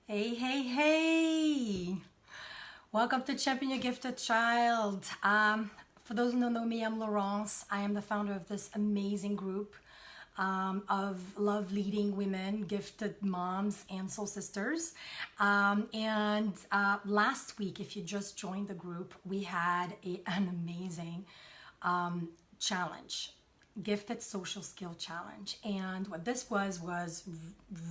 Hey, hey, hey! Welcome to Champion Your Gifted Child. For those who don't know me, I'm Laurence. I am the founder of this amazing group of love leading women, gifted moms, and soul sisters. And last week, if you just joined the group, we had an amazing challenge, gifted social skill challenge. And what this was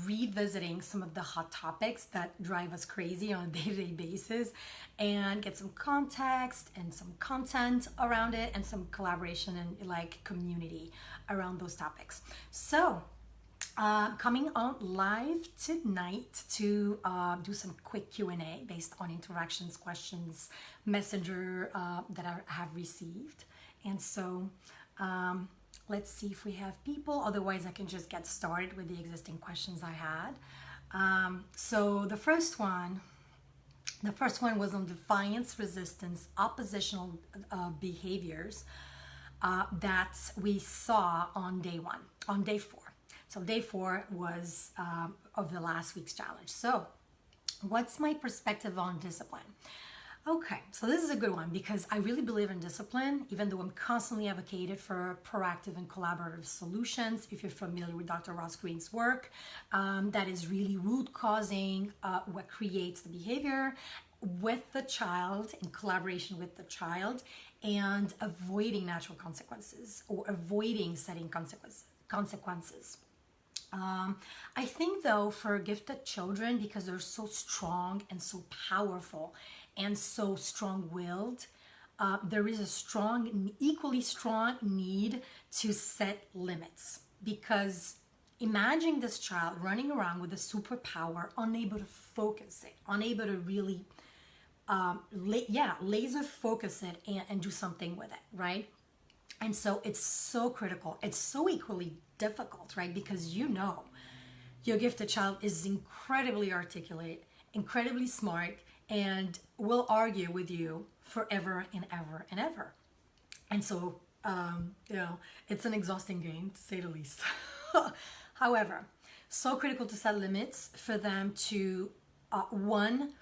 revisiting some of the hot topics that drive us crazy on a day-to-day basis and get some context and some content around it and some collaboration and like community around those topics. So coming on live tonight to do some quick Q&A based on interactions, questions, messenger that I have received. And so let's see if we have people. Otherwise, I can just get started with the existing questions I had. So the first one was on defiance, resistance, oppositional behaviors that we saw on day one, on day four. So day four was of the last week's challenge. So what's my perspective on discipline? Okay, so this is a good one because I really believe in discipline, even though I'm constantly advocated for proactive and collaborative solutions. If you're familiar with Dr. Ross Greene's work, that is really root causing what creates the behavior with the child, in collaboration with the child, and avoiding natural consequences or avoiding setting consequences. I think though for gifted children, because they're so strong and so powerful and so strong-willed, there is a strong, equally strong need to set limits. Because imagine this child running around with a superpower, unable to focus it, unable to really, laser focus it and do something with it, right? And so it's so critical. It's so equally difficult, right? Because you know your gifted child is incredibly articulate, incredibly smart, and will argue with you forever and ever and ever. And so, it's an exhausting game to say the least. However, so critical to set limits for them to, one,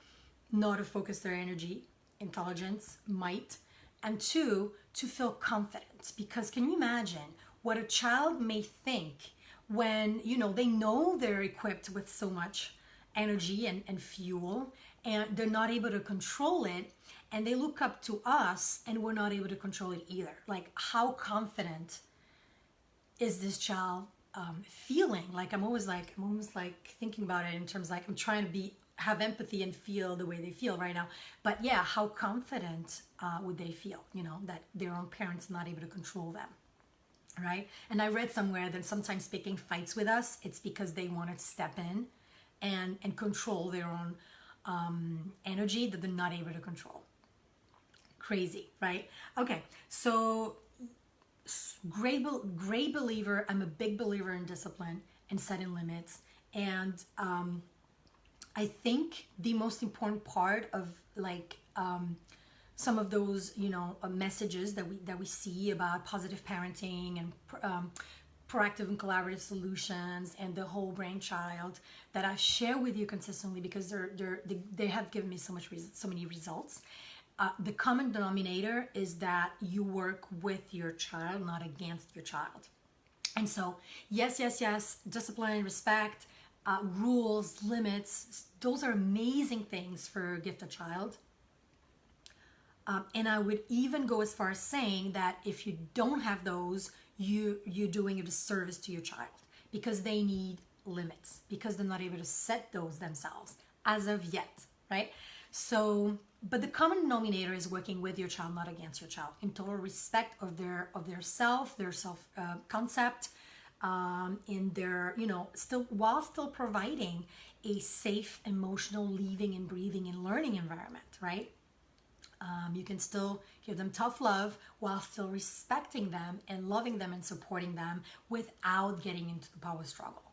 know to focus their energy, intelligence, might, and two, to feel confident. Because can you imagine what a child may think when they know they're equipped with so much energy and fuel, and they're not able to control it, and they look up to us and we're not able to control it either. Like, how confident is this child feeling? Like, I'm almost like thinking about it in terms like I'm trying to have empathy and feel the way they feel right now. But yeah, how confident would they feel, that their own parents not able to control them, right? And I read somewhere that sometimes picking fights with us, it's because they want to step in and control their own energy that they're not able to control. Crazy, right? Okay, so great believer. I'm a big believer in discipline and setting limits. And I think the most important part of some of those messages that we see about positive parenting and proactive and collaborative solutions and the whole brain child that I share with you consistently because they have given me so many results. The common denominator is that you work with your child, not against your child. And so yes, discipline, respect, rules, limits, those are amazing things for a gifted child. And I would even go as far as saying that if you don't have those, you're doing a disservice to your child because they need limits, because they're not able to set those themselves as of yet, right? So, but the common denominator is working with your child, not against your child, in total respect of their self concept, in their still providing a safe, emotional, living and breathing and learning environment, right? You can still give them tough love while still respecting them and loving them and supporting them without getting into the power struggle.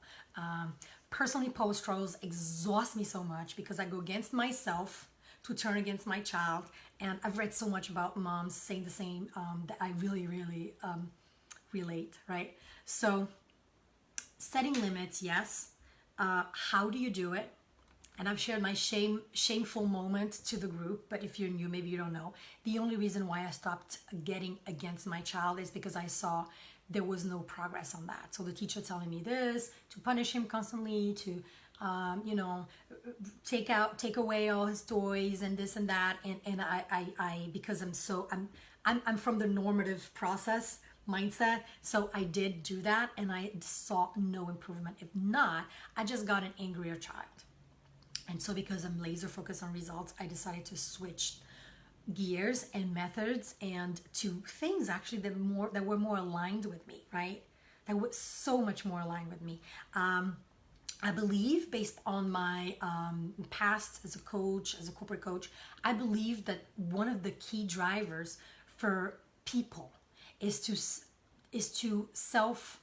Personally, power struggles exhaust me so much because I go against myself to turn against my child. And I've read so much about moms saying the same, that I really, really relate, right? So setting limits, yes. How do you do it? and I've shared my shameful moment to the group, but if you're new, maybe you don't know. The only reason why I stopped getting against my child is because I saw there was no progress on that. So the teacher telling me this, to punish him constantly, to you know, take away all his toys and this and that, and I because I'm from the normative process mindset, so I did do that, and I saw no improvement. If not, I just got an angrier child. And so because I'm laser focused on results, I decided to switch gears and methods and to things actually that were more aligned with me, right? That was so much more aligned with me. I believe, based on my past as a coach, as a corporate coach, I believe that one of the key drivers for people is to self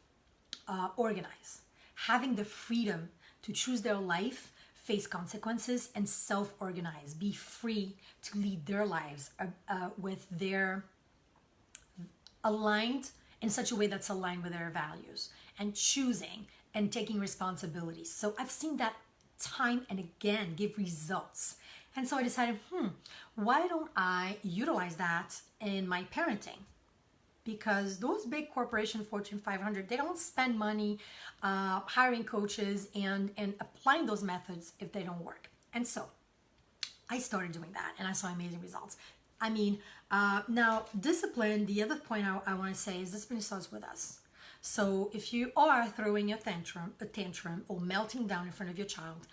organize, having the freedom to choose their life, face consequences, and self-organize, be free to lead their lives with their aligned in such a way that's aligned with their values, and choosing and taking responsibilities. So I've seen that time and again give results. And so I decided, why don't I utilize that in my parenting? Because those big corporation Fortune 500, they don't spend money hiring coaches and applying those methods if they don't work. And so I started doing that, and I saw amazing results. I mean, now discipline, the other point I want to say is discipline starts with us. So if you are throwing a tantrum or melting down in front of your child,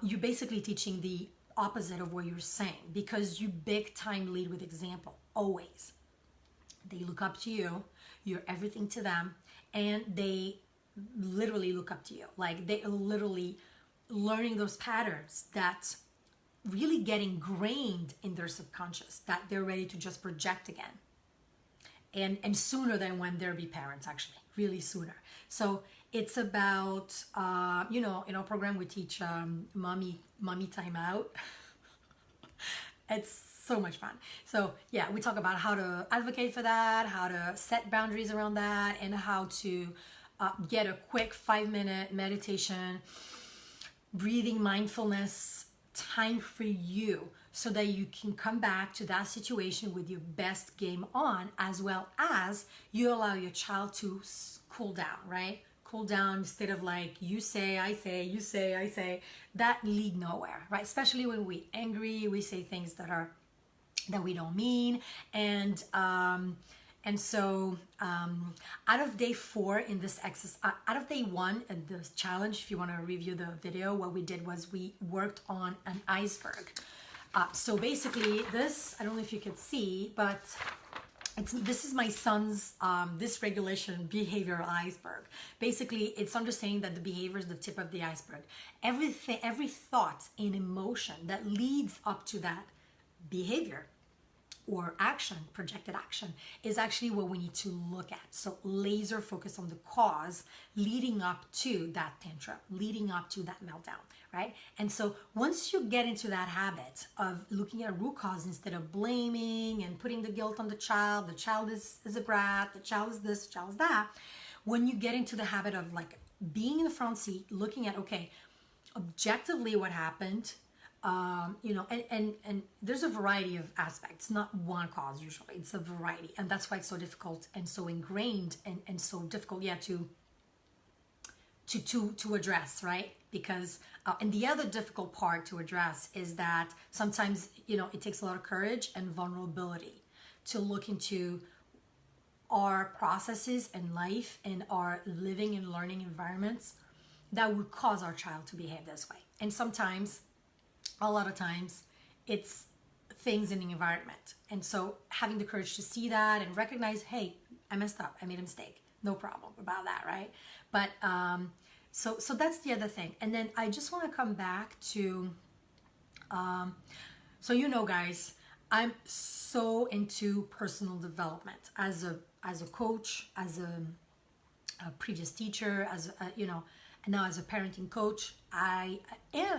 you're basically teaching the opposite of what you're saying, because you big time lead with example, always. They look up to you, you're everything to them, and they literally look up to you. Like, they are literally learning those patterns that really get ingrained in their subconscious, that they're ready to just project again. And sooner than when they'll be parents, actually, really sooner. So it's about, you know, in our program we teach mommy time out. It's so much fun. So yeah, we talk about how to advocate for that, how to set boundaries around that, and how to get a quick 5-minute meditation, breathing, mindfulness time for you, so that you can come back to that situation with your best game on, as well as you allow your child to cool down, right? Cool down instead of like, you say, I say, you say, I say. That lead nowhere, right? Especially when we're angry, we say things that we don't mean. And so out of day 4 in this exercise, out of day 1 in this challenge, if you want to review the video, what we did was we worked on an iceberg. So basically this, I don't know if you could see, but this is my son's dysregulation behavioral iceberg. Basically, it's understanding that the behavior is the tip of the iceberg. Every thought and emotion that leads up to that behavior or action, projected action, is actually what we need to look at. So laser focus on the cause leading up to that tantrum, leading up to that meltdown, right? And so once you get into that habit of looking at root cause instead of blaming and putting the guilt on the child is a brat, the child is this, the child is that, when you get into the habit of like being in the front seat, looking at, okay, objectively what happened, you know, and there's a variety of aspects, not one cause usually, it's a variety, and that's why it's so difficult and so ingrained and so difficult, yeah, to address, right? Because and the other difficult part to address is that sometimes, you know, it takes a lot of courage and vulnerability to look into our processes in life and our living and learning environments that would cause our child to behave this way. And sometimes, a lot of times, it's things in the environment. And so having the courage to see that and recognize, hey, I messed up, I made a mistake, no problem about that, right? But so that's the other thing. And then I just want to come back to, so you know, guys, I'm so into personal development as a coach, as a previous teacher, as a, you know, and now as a parenting coach. And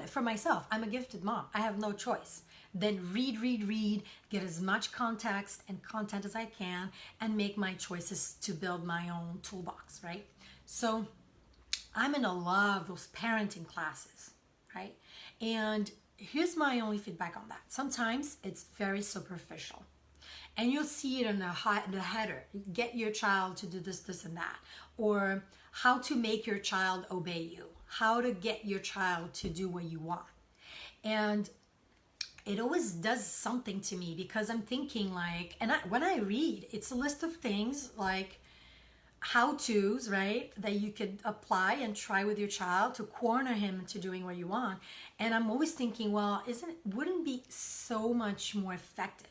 for myself, I'm a gifted mom. I have no choice. Then read, get as much context and content as I can, and make my choices to build my own toolbox, right? So I'm gonna love those parenting classes. right? And here's my only feedback on that. Sometimes it's very superficial. And you'll see it in the header. Get your child to do this, this, and that. Or how to make your child obey you. How to get your child to do what you want. And it always does something to me because I'm thinking like, when I read, it's a list of things like how-tos, right, that you could apply and try with your child to corner him into doing what you want. And I'm always thinking, well, wouldn't it be so much more effective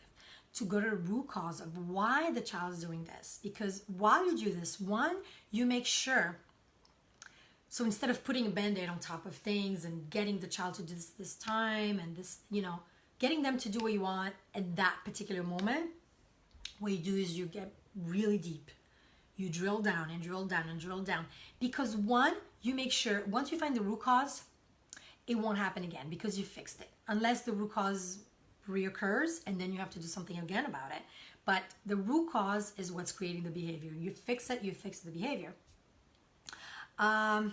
to go to the root cause of why the child is doing this? Because while you do this, one, you make sure. So instead of putting a band-aid on top of things and getting the child to do this time and this, getting them to do what you want at that particular moment, what you do is you get really deep. You drill down and drill down and drill down. Because one, you make sure, once you find the root cause, it won't happen again because you fixed it. Unless the root cause reoccurs and then you have to do something again about it. But the root cause is what's creating the behavior. You fix it, you fix the behavior. And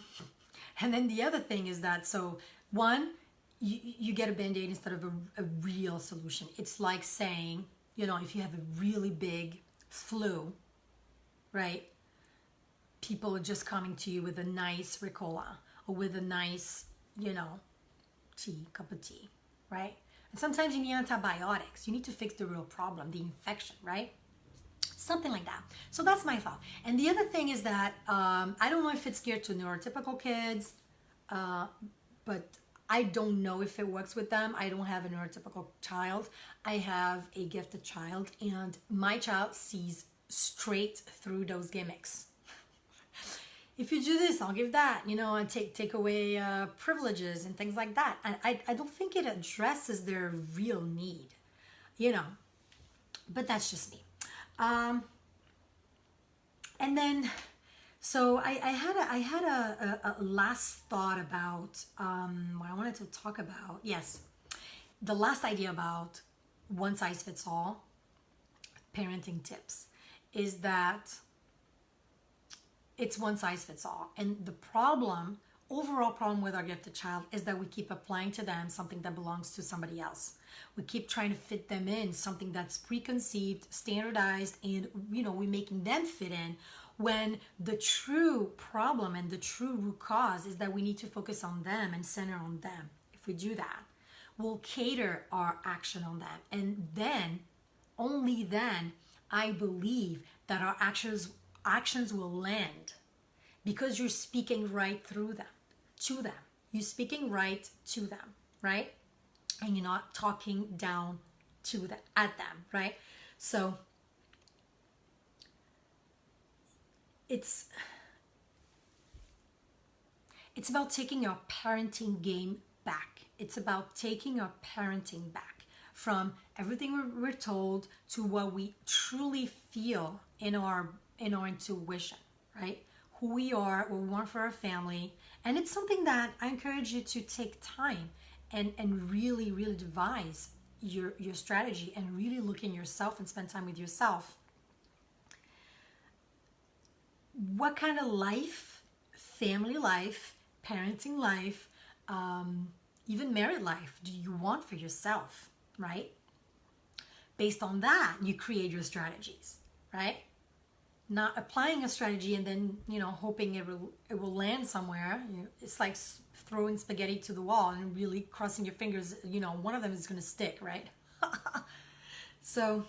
then the other thing is that, so one, you get a band-aid instead of a real solution. It's like saying, if you have a really big flu, right? People are just coming to you with a nice Ricola or with a nice, cup of tea, right? And sometimes you need antibiotics. You need to fix the real problem, the infection, right? Something like that. So that's my thought. And the other thing is that I don't know if it's geared to neurotypical kids, but I don't know if it works with them. I don't have a neurotypical child. I have a gifted child, and my child sees straight through those gimmicks. If you do this, I'll give that, and take away privileges and things like that. And I don't think it addresses their real need, but that's just me. And then, so I had a last thought about what I wanted to talk about. Yes, the last idea about one size fits all parenting tips is that it's one size fits all. And the overall problem with our gifted child is that we keep applying to them something that belongs to somebody else. We keep trying to fit them in something that's preconceived, standardized, and we're making them fit in, when the true problem and the true root cause is that we need to focus on them and center on them. If we do that, we'll cater our action on them. And then, only then, I believe that our actions will land, because you're speaking right through them, to them. You're speaking right to them, right? And you're not talking down to them, at them, right? So it's about taking your parenting game back. It's about taking our parenting back from everything we're told to what we truly feel in our intuition, right? Who we are, what we want for our family. And it's something that I encourage you to take time and really, really devise your strategy and really look in yourself and spend time with yourself. What kind of life, family life, parenting life, even married life do you want for yourself, right? Based on that, you create your strategies, right? Not applying a strategy and then, hoping it will land somewhere. It's like throwing spaghetti to the wall and really crossing your fingers, one of them is going to stick, right? So,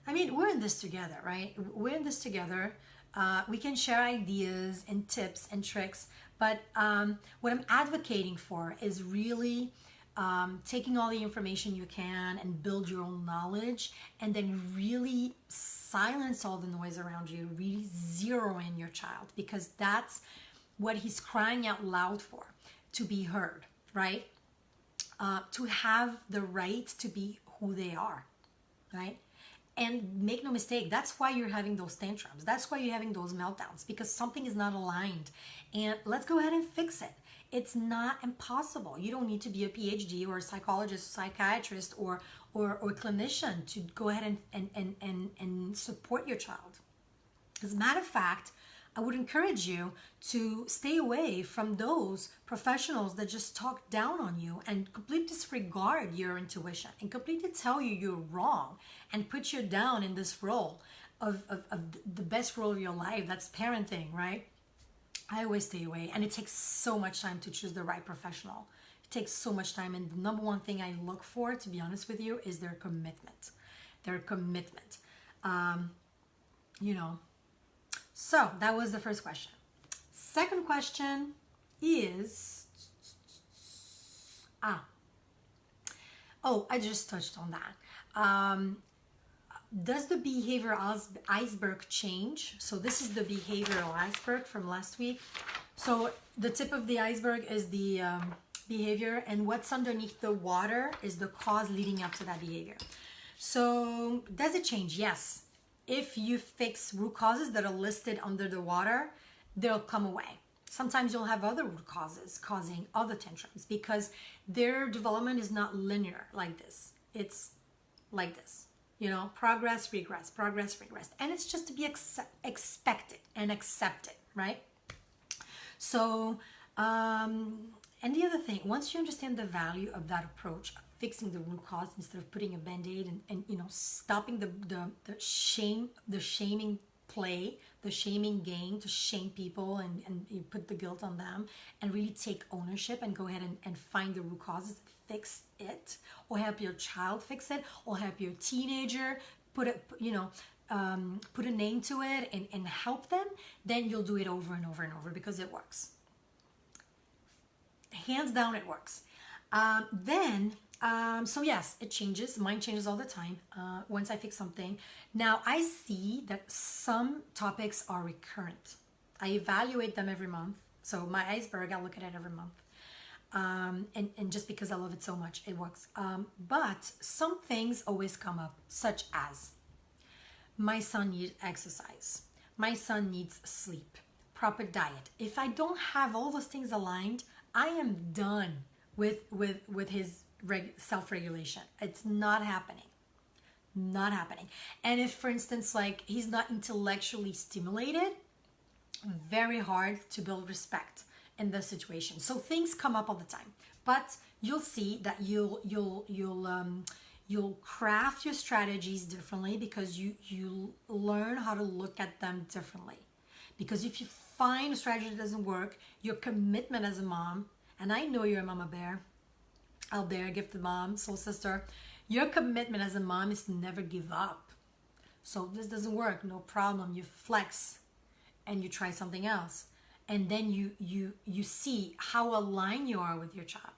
we're in this together, right? We're in this together. We can share ideas and tips and tricks, but what I'm advocating for is really taking all the information you can and build your own knowledge, and then really silence all the noise around you, really zero in your child, because that's what he's crying out loud for, to be heard, right? To have the right to be who they are, right? And make no mistake, that's why you're having those tantrums. That's why you're having those meltdowns, because something is not aligned. And let's go ahead and fix it. It's not impossible. You don't need to be a PhD or a psychologist, psychiatrist, or clinician to go ahead and support your child. As a matter of fact, I would encourage you to stay away from those professionals that just talk down on you and completely disregard your intuition and completely tell you you're wrong and put you down in this role of the best role of your life. That's parenting, right? I always stay away, and it takes so much time to choose the right professional. It takes so much time, and the number one thing I look for, to be honest with you, is their commitment. Their commitment. You know, so that was the first question. Second question is, I just touched on that. Does the behavioral iceberg change? So this is the behavioral iceberg from last week. So the tip of the iceberg is the behavior, and what's underneath the water is the cause leading up to that behavior. So does it change? Yes. If you fix root causes that are listed under the water, they'll come away. Sometimes you'll have other root causes causing other tantrums because their development is not linear like this. It's like this. You know, progress, regress, and it's just to be expected and accepted, right? So, and the other thing, once you understand the value of that approach of fixing the root cause instead of putting a band-aid and you know, stopping the shaming play, the shaming game to shame people and you put the guilt on them, and really take ownership and go ahead and find the root causes, fix it, or help your child fix it, or help your teenager put a name to it and help them, then you'll do it over and over and over because it works. Hands down, it works. So yes, it changes. Mine changes all the time once I fix something. Now I see that some topics are recurrent. I evaluate them every month. So my iceberg, I look at it every month. And just because I love it so much, it works. But some things always come up, such as my son needs exercise. My son needs sleep, proper diet. If I don't have all those things aligned, I am done with his self-regulation. It's not happening. Not happening. And if, for instance, like he's not intellectually stimulated, very hard to build respect in this situation. So things come up all the time, but you'll see that you'll craft your strategies differently because you learn how to look at them differently. Because if you find a strategy that doesn't work, your commitment as a mom, and I know you're a mama bear out there, gifted mom, soul sister, your commitment as a mom is to never give up. So this doesn't work, no problem. You flex and you try something else. And then you see how aligned you are with your child.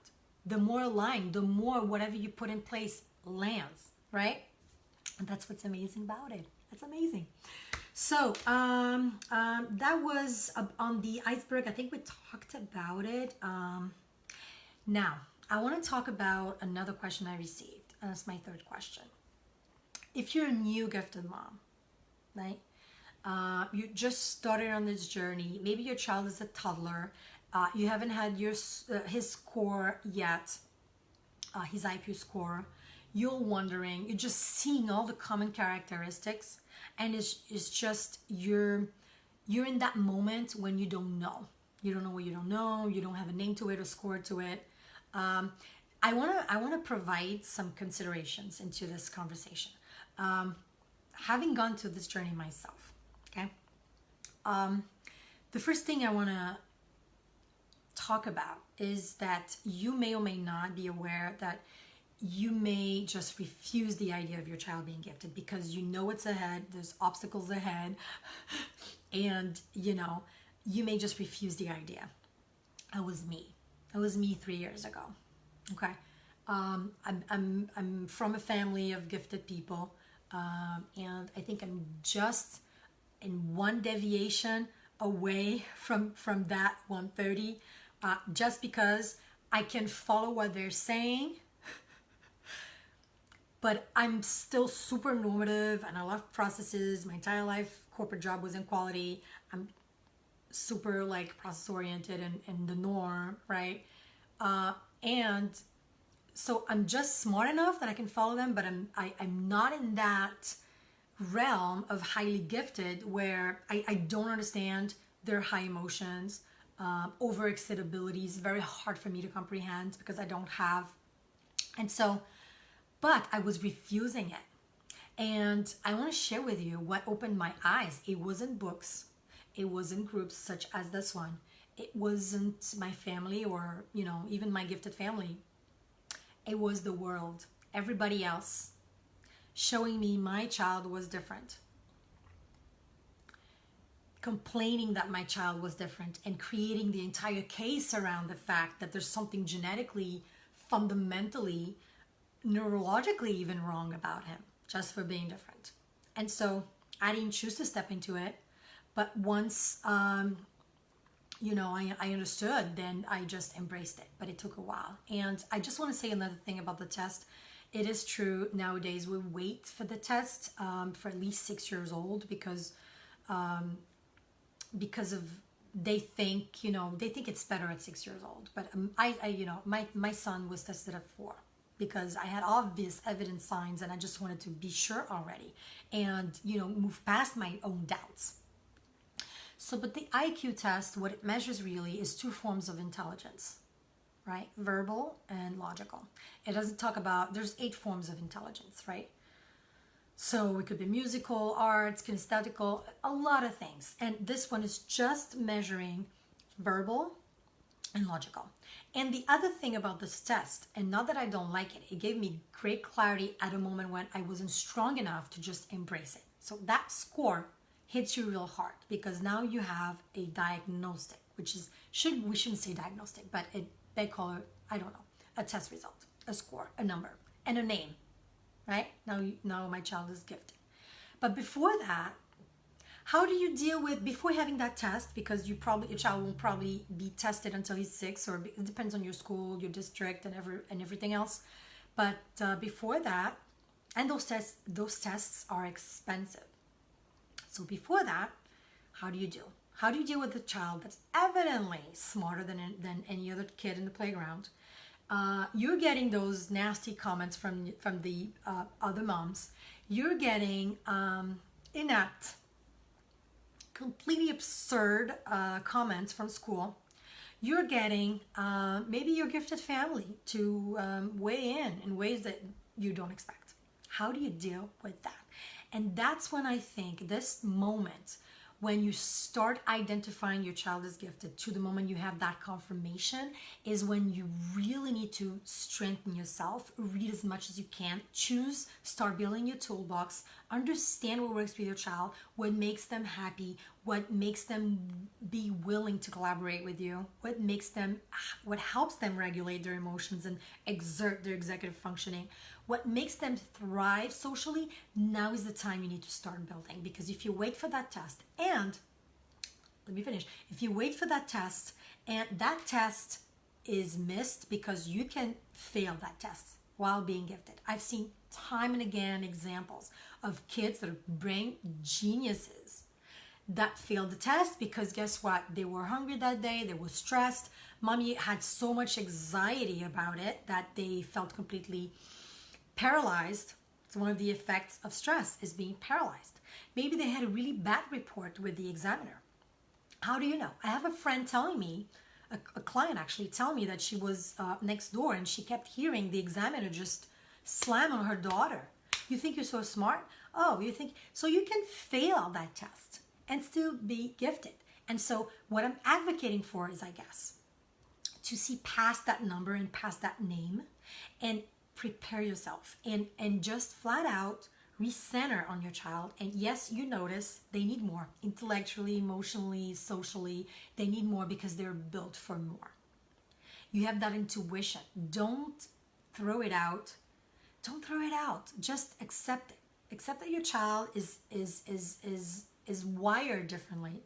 The more aligned, the more whatever you put in place lands, right? And that's what's amazing about it. That's amazing. So that was on the iceberg. I think we talked about it. Now, I want to talk about another question I received. That's my third question. If you're a new gifted mom, right? You just started on this journey. Maybe your child is a toddler. You haven't had his score yet, his IQ score. You're wondering. You're just seeing all the common characteristics, and it's just you're in that moment when you don't know. You don't know what you don't know. You don't have a name to it or score to it. I wanna provide some considerations into this conversation. Having gone through this journey myself, okay. The first thing I want to talk about is that you may or may not be aware that you may just refuse the idea of your child being gifted because you know it's ahead, there's obstacles ahead, and you know, you may just refuse the idea. That was me 3 years ago. Okay. I'm from a family of gifted people, and I think I'm just in one deviation away from that 130, just because I can follow what they're saying, but I'm still super normative and I love processes. My entire life, corporate job was in quality. I'm super like process oriented and the norm, right? And so I'm just smart enough that I can follow them, but I'm not in that realm of highly gifted where I don't understand their high emotions. Overexcitability is very hard for me to comprehend because I don't have. And so, but I was refusing it. And I want to share with you what opened my eyes. It wasn't books, it wasn't groups such as this one, it wasn't my family or, even my gifted family. It was the world, everybody else, showing me my child was different, complaining that my child was different, and creating the entire case around the fact that there's something genetically, fundamentally, neurologically even wrong about him just for being different. And so I didn't choose to step into it, but once I understood, then I just embraced it. But it took a while. And I just want to say another thing about the test. It is true nowadays we wait for the test for at least 6 years old because of they think it's better at 6 years old. But my son was tested at 4 because I had obvious evidence signs and I just wanted to be sure already and move past my own doubts. So, but the IQ test, what it measures really is 2 forms of intelligence, right? Verbal and logical. It doesn't talk about, there's 8 forms of intelligence, right? So it could be musical, arts, kinesthetical, a lot of things. And this one is just measuring verbal and logical. And the other thing about this test, and not that I don't like it, it gave me great clarity at a moment when I wasn't strong enough to just embrace it. So that score hits you real hard because now you have a diagnostic, which is, we shouldn't say diagnostic, but they call it, I don't know, a test result, a score, a number, and a name, right? Now my child is gifted. But before that, how do you deal with, before having that test, because your child won't probably be tested until he's 6, or it depends on your school, your district, and everything else. But before that, and those tests are expensive. So before that, how do you do? How do you deal with a child that's evidently smarter than any other kid in the playground? You're getting those nasty comments from the other moms. You're getting inept, completely absurd comments from school. You're getting maybe your gifted family to weigh in ways that you don't expect. How do you deal with that? And that's when I think this moment, when you start identifying your child as gifted to the moment you have that confirmation, is when you really need to strengthen yourself, read as much as you can, start building your toolbox, understand what works with your child, what makes them happy, what makes them be willing to collaborate with you, what helps them regulate their emotions and exert their executive functioning, what makes them thrive socially. Now is the time you need to start building, because if you wait for that test, and let me finish, if you wait for that test and that test is missed, because you can fail that test while being gifted. I've seen time and again examples of kids that are brain geniuses that failed the test because guess what? They were hungry that day, they were stressed. Mommy had so much anxiety about it that they felt completely paralyzed. It's one of the effects of stress, is being paralyzed. Maybe they had a really bad report with the examiner. How do you know? I have a friend telling me, a client actually telling me that she was next door and she kept hearing the examiner just slam on her daughter. You think you're so smart? Oh, you think, so you can fail that test and still be gifted. And so what I'm advocating for is, I guess, to see past that number and past that name and prepare yourself and just flat out recenter on your child. And yes, you notice they need more intellectually, emotionally, socially. They need more because they're built for more. You have that intuition. Don't throw it out. Don't throw it out. Just accept it. Accept that your child is wired differently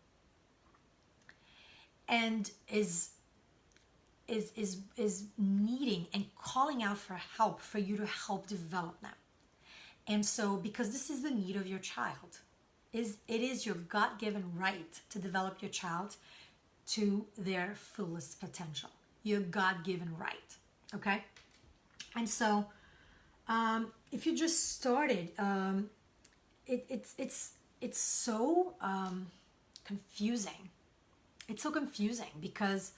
and is needing and calling out for help for you to help develop them. And so, because this is the need of your child, it is your God-given right to develop your child to their fullest potential. Your God-given right, okay? And so, if you just started, it's so confusing. It's so confusing because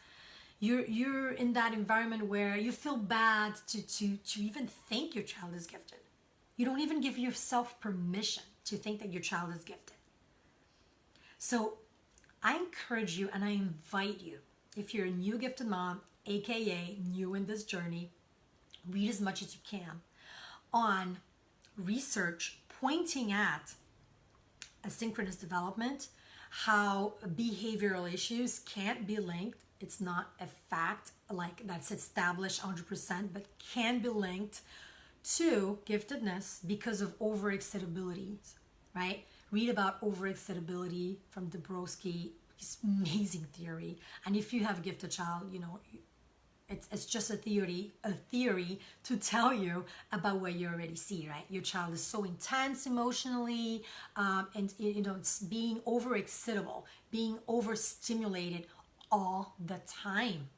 you're in that environment where you feel bad to even think your child is gifted. You don't even give yourself permission to think that your child is gifted. So I encourage you and I invite you, if you're a new gifted mom, aka new in this journey, read as much as you can on research pointing at asynchronous development, how behavioral issues can't be linked. It's not a fact like that's established 100%, but can be linked to giftedness because of overexcitability, right? Read about overexcitability from Dabrowski. It's amazing theory. And if you have a gifted child, you know, it's just a theory to tell you about what you already see, right? Your child is so intense emotionally, and you know, it's being overexcitable, being overstimulated all the time.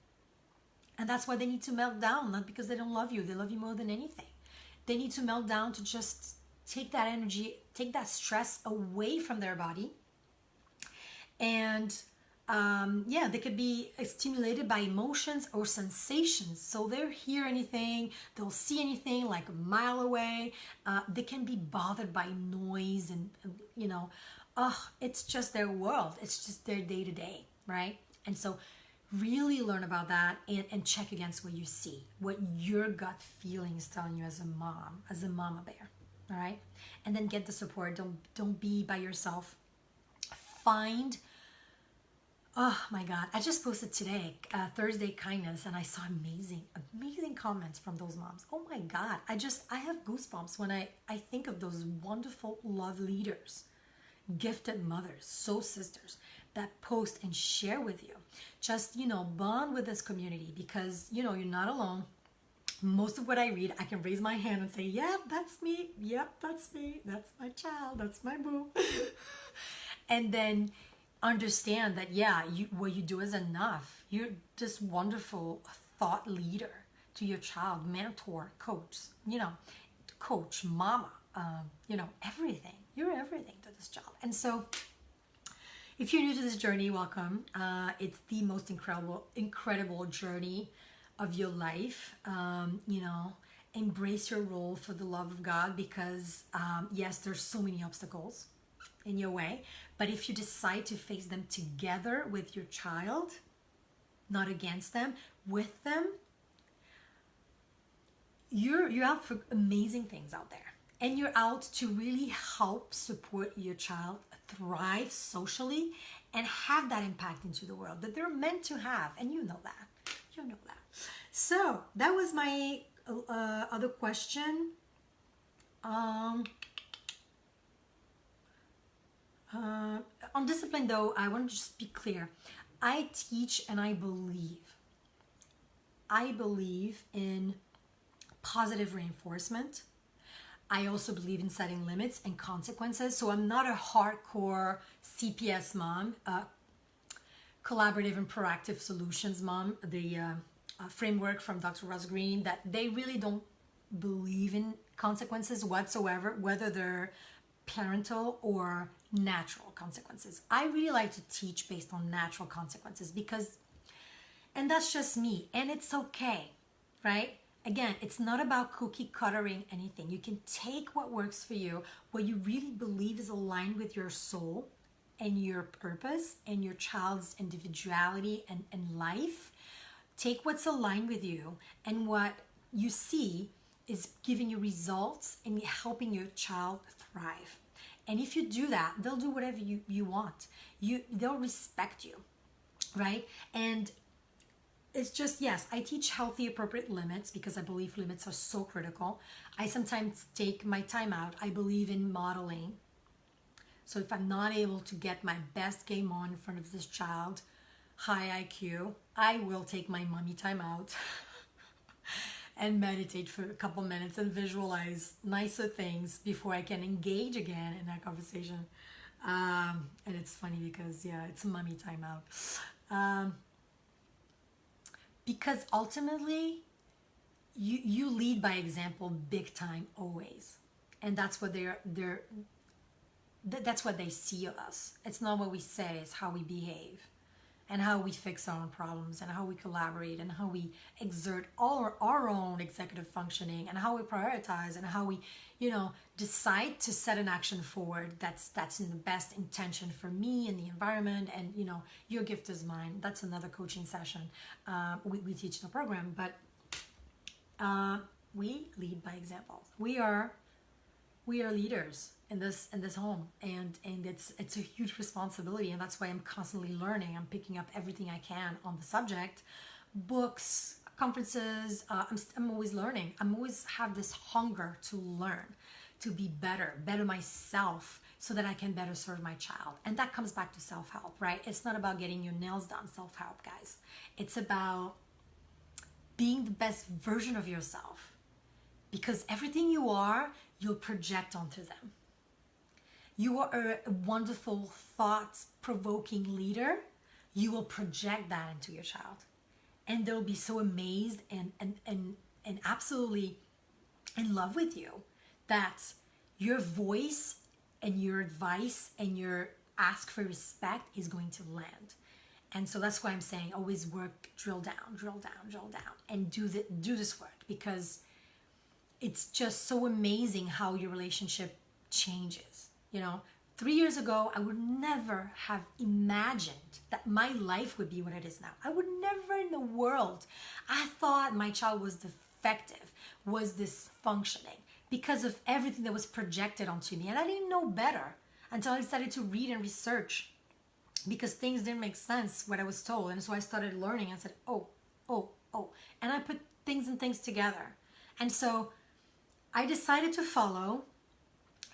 And that's why they need to melt down, not because they don't love you. They love you more than anything. They need to melt down to just take that energy, take that stress away from their body. And yeah, they could be stimulated by emotions or sensations. So they'll hear anything, they'll see anything like a mile away. They can be bothered by noise and you know, it's just their world. It's just their day to day, right? And so really learn about that and check against what you see, what your gut feeling is telling you as a mom, as a mama bear, all right? And then get the support. Don't be by yourself. Find, oh my God, I just posted today, Thursday Kindness, and I saw amazing comments from those moms. Oh my God, I have goosebumps when I think of those wonderful love leaders, gifted mothers, soul sisters that post and share with you. Just, you know, bond with this community because, you know, you're not alone. Most of what I read, I can raise my hand and say, yep, that's me. Yep, that's me. That's my child. That's my boo. And then understand that, yeah, what you do is enough. You're this wonderful thought leader to your child, mentor, coach, you know, coach, mama, you know, everything. You're everything to this child. And so if you're new to this journey, welcome. It's the most incredible journey of your life. You know, embrace your role for the love of God because, yes, there's so many obstacles in your way. But if you decide to face them together with your child, not against them, with them, you're out for amazing things out there. And you're out to really help support your child thrive socially and have that impact into the world that they're meant to have. And you know that. You know that. So that was my other question. On discipline though, I want to just be clear. I teach and I believe in positive reinforcement. I also believe in setting limits and consequences. So I'm not a hardcore CPS mom, collaborative and proactive solutions mom, the framework from Dr. Russ Green, that they really don't believe in consequences whatsoever, whether they're parental or natural consequences. I really like to teach based on natural consequences because, and that's just me, and it's okay, right? Again, it's not about cookie cuttering anything. You can take what works for you, what you really believe is aligned with your soul and your purpose and your child's individuality and life. Take what's aligned with you and what you see is giving you results and helping your child thrive. And if you do that, they'll do whatever you want. They'll respect you, right? And it's just, yes, I teach healthy, appropriate limits because I believe limits are so critical. I sometimes take my time out. I believe in modeling. So if I'm not able to get my best game on in front of this child, high IQ, I will take my mommy time out and meditate for a couple minutes and visualize nicer things before I can engage again in that conversation. And it's funny because, yeah, it's a mommy time out. Because ultimately, you lead by example big time always. And that's what they're that's what they see of us. It's not what we say, it's how we behave and how we fix our own problems and how we collaborate and how we exert our own executive functioning and how we prioritize and how we, decide to set an action forward that's in the best intention for me and the environment. And, your gift is mine. That's another coaching session we teach in the program. But we lead by example. We are leaders in this home, and it's a huge responsibility, and that's why I'm constantly learning. I'm picking up everything I can on the subject, books, conferences. I'm always learning. I'm always have this hunger to learn, to be better myself, so that I can better serve my child. And that comes back to self-help, right? It's not about getting your nails done, self-help, guys. It's about being the best version of yourself, because everything you are, you'll project onto them. You are a wonderful, thought-provoking leader. You will project that into your child. And they'll be so amazed and absolutely in love with you that your voice and your advice and your ask for respect is going to land. And so that's why I'm saying always work, drill down, and do this work, because it's just so amazing how your relationship changes. 3 years ago, I would never have imagined that my life would be what it is now. I would never in the world. I thought my child was defective, was dysfunctioning because of everything that was projected onto me. And I didn't know better until I started to read and research, because things didn't make sense what I was told. And so I started learning and said, oh. And I put things together. And so I decided to follow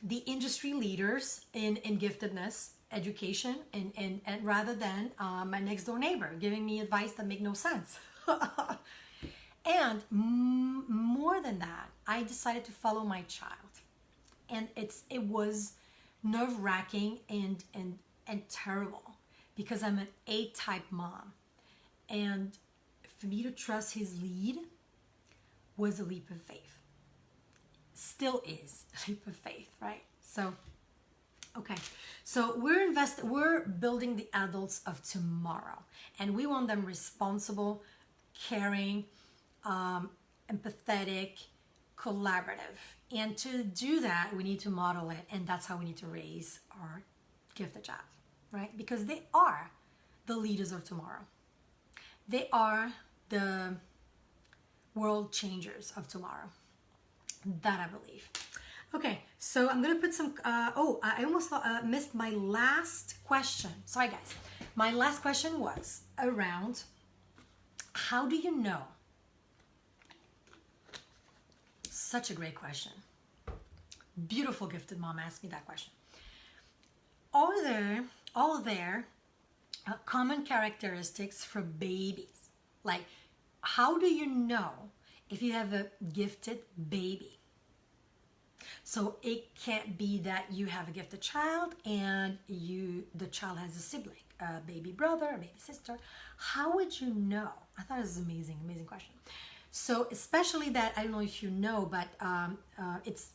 the industry leaders in giftedness education, and rather than my next door neighbor giving me advice that make no sense. And more than that, I decided to follow my child. And it was nerve-wracking and terrible, because I'm an A-type mom. And for me to trust his lead was a leap of faith. Still is a leap of faith, right? So, okay. So we're building the adults of tomorrow, and we want them responsible, caring, empathetic, collaborative. And to do that, we need to model it, and that's how we need to raise our gifted child, right? Because they are the leaders of tomorrow. They are the world changers of tomorrow. That I believe. Okay, so I'm gonna put some. I almost missed my last question. Sorry, guys. My last question was around how do you know? Such a great question. Beautiful gifted mom asked me that question. Are there common characteristics for babies? Like, how do you know if you have a gifted baby? So it can't be that you have a gifted child and the child has a sibling, a baby brother, a baby sister. How would you know? I thought it was an amazing question. So especially that, I don't know if you know, but it's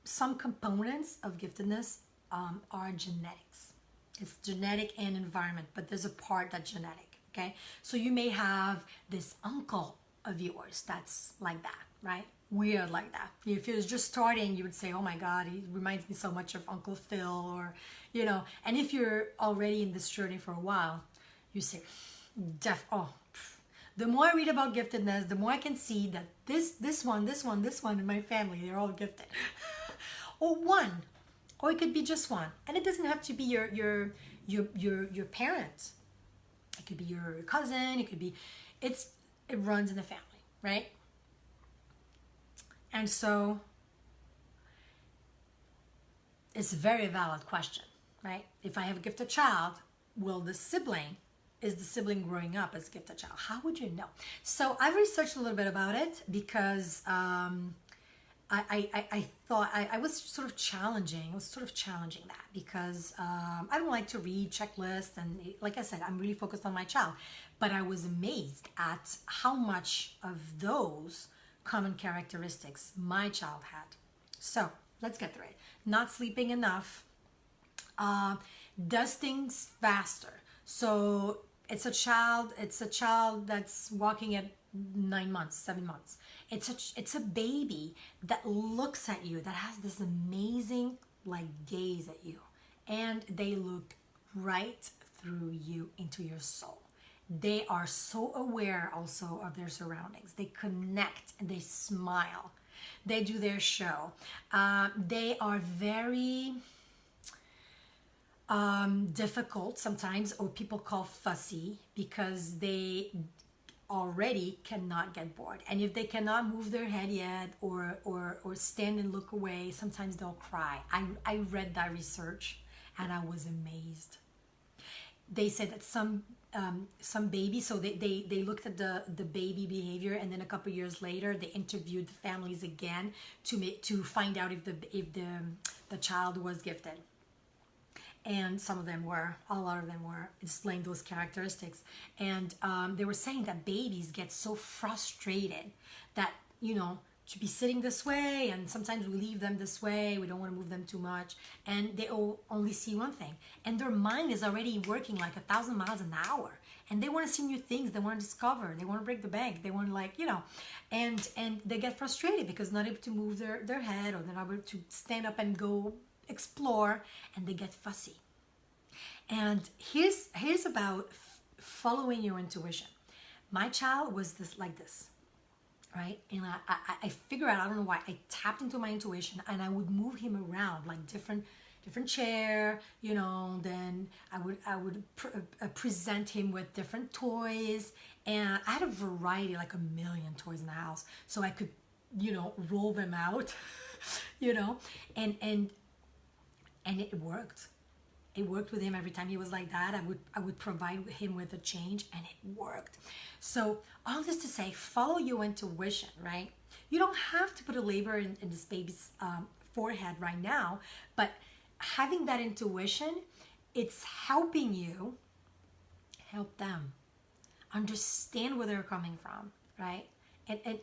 some components of giftedness are genetics. It's genetic and environment, but there's a part that's genetic, okay? So you may have this uncle of yours that's like that, right? Weird like that. If it was just starting, you would say, oh my God, he reminds me so much of Uncle Phil, or, and if you're already in this journey for a while, you say, the more I read about giftedness, the more I can see that this one in my family, they're all gifted. Or it could be just one. And it doesn't have to be your parents. It could be your cousin, it could be, it runs in the family, right? And so it's a very valid question, right? If I have a gifted child, is the sibling growing up as a gifted child? How would you know? So I've researched a little bit about it, because I thought I was sort of challenging that, because I don't like to read checklists, and like I said, I'm really focused on my child. But I was amazed at how much of those common characteristics my child had. So let's get through it. Not sleeping enough, does things faster. So it's a child that's walking at 9 months, 7 months. It's a baby that looks at you, that has this amazing like gaze at you, and they look right through you into your soul. They are so aware also of their surroundings. They connect and they smile. They do their show. They are very difficult sometimes, or people call fussy, because they already cannot get bored. And if they cannot move their head yet, or stand and look away, sometimes they'll cry. I read that research and I was amazed. They said that some babies, so they looked at the baby behavior, and then a couple years later they interviewed the families again to find out if the child was gifted. And some of them were, a lot of them were displaying those characteristics. And they were saying that babies get so frustrated that, to be sitting this way, and sometimes we leave them this way, we don't want to move them too much, and they only see one thing. And their mind is already working like 1,000 miles an hour. And they want to see new things, they want to discover, they want to break the bank, they want to and they get frustrated because not able to move their head, or they're not able to stand up and go explore, and they get fussy. And here's about following your intuition. My child was this, right? And I figured out, I don't know why, I tapped into my intuition, and I would move him around like different chair, then I would present him with different toys, and I had a variety, like a million toys in the house, so I could roll them out, and it worked. It worked with him every time he was like that. I would provide him with a change, and it worked. So all this to say, follow your intuition, right? You don't have to put a label in this baby's forehead right now, but having that intuition, it's helping you help them understand where they're coming from, right?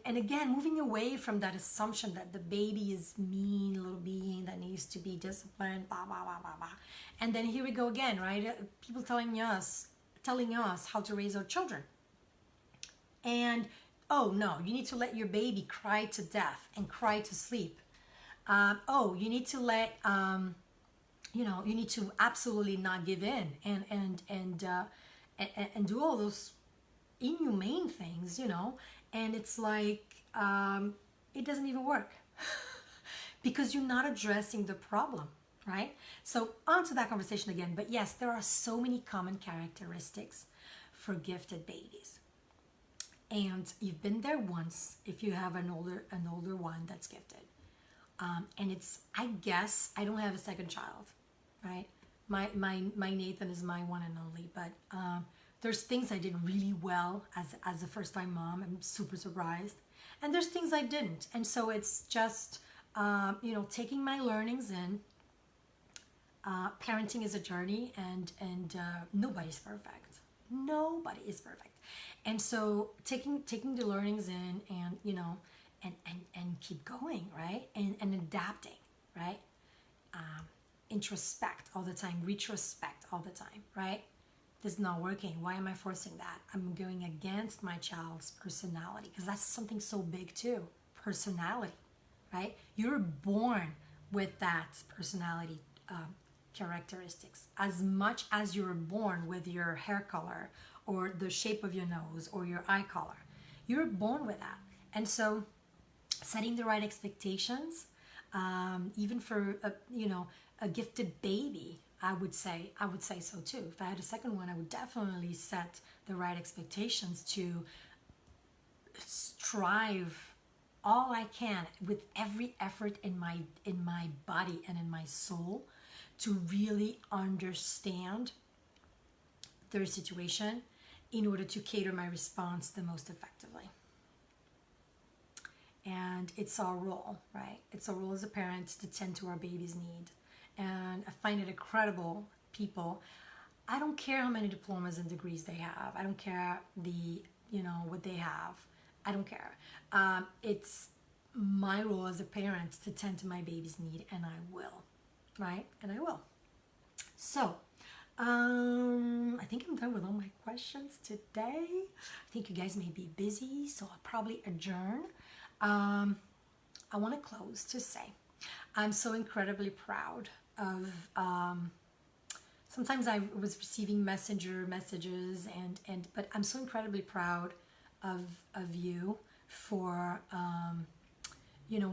And again, moving away from that assumption that the baby is mean little being that needs to be disciplined, blah, blah, blah, blah, blah. And then here we go again, right? People telling us how to raise our children. And, oh no, you need to let your baby cry to death and cry to sleep. You need to let, you need to absolutely not give in and do all those inhumane things, and it's like it doesn't even work because you're not addressing the problem, right? So on to that conversation again. But yes, there are so many common characteristics for gifted babies, and you've been there once if you have an older one that's gifted, and it's, I guess, I don't have a second child, right? My Nathan is my one and only, but there's things I did really well as a first-time mom. I'm super surprised. And there's things I didn't. And so it's just, taking my learnings in. Parenting is a journey, and nobody's perfect. Nobody is perfect. And so taking the learnings in, and, and keep going, right? And adapting, right? Introspect all the time, retrospect all the time, right? This is not working. Why am I forcing that? I'm going against my child's personality, because that's something so big too. Personality, right? You're born with that personality characteristics as much as you're born with your hair color or the shape of your nose or your eye color. You're born with that. And so setting the right expectations, even for a gifted baby, I would say so too. If I had a second one, I would definitely set the right expectations to strive all I can with every effort in my body and in my soul to really understand their situation in order to cater my response the most effectively. And it's our role, right? It's our role as a parent to tend to our baby's need. And I find it incredible, people. I don't care how many diplomas and degrees they have. I don't care what they have. I don't care. It's my role as a parent to tend to my baby's need, and I will, right? And I will. So, I think I'm done with all my questions today. I think you guys may be busy, so I'll probably adjourn. I want to close to say I'm so incredibly proud of. Sometimes I was receiving messenger messages, but I'm so incredibly proud of you for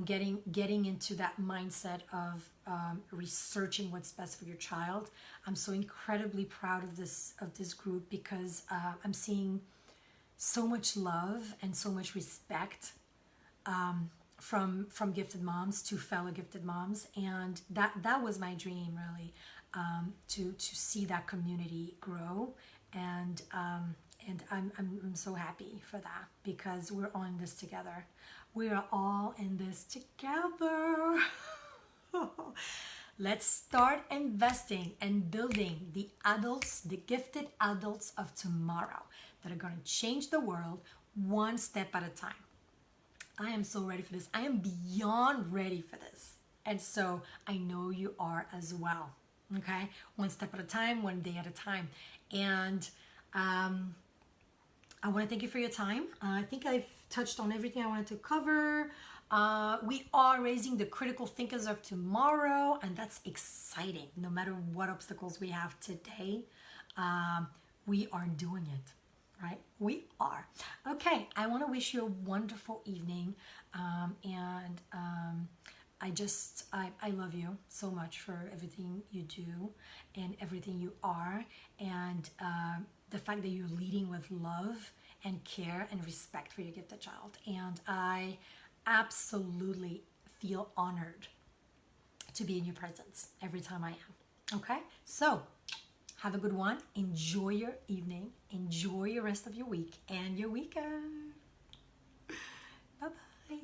getting into that mindset of researching what's best for your child. I'm so incredibly proud of this group because I'm seeing so much love and so much respect from gifted moms to fellow gifted moms, and that was my dream, really, to see that community grow, and I'm so happy for that because we're all in this together. We are all in this together. Let's start investing and building the adults, the gifted adults of tomorrow that are going to change the world one step at a time. I am so ready for this. I am beyond ready for this. And so I know you are as well. Okay? One step at a time, one day at a time. And I want to thank you for your time. I think I've touched on everything I wanted to cover. We are raising the critical thinkers of tomorrow, and that's exciting. No matter what obstacles we have today, we are doing it. Right? We are. Okay, I want to wish you a wonderful evening. I love you so much for everything you do and everything you are. And the fact that you're leading with love and care and respect for your gifted child. And I absolutely feel honored to be in your presence every time I am. Okay? So, have a good one. Enjoy your evening. Enjoy your rest of your week and your weekend. Bye-bye.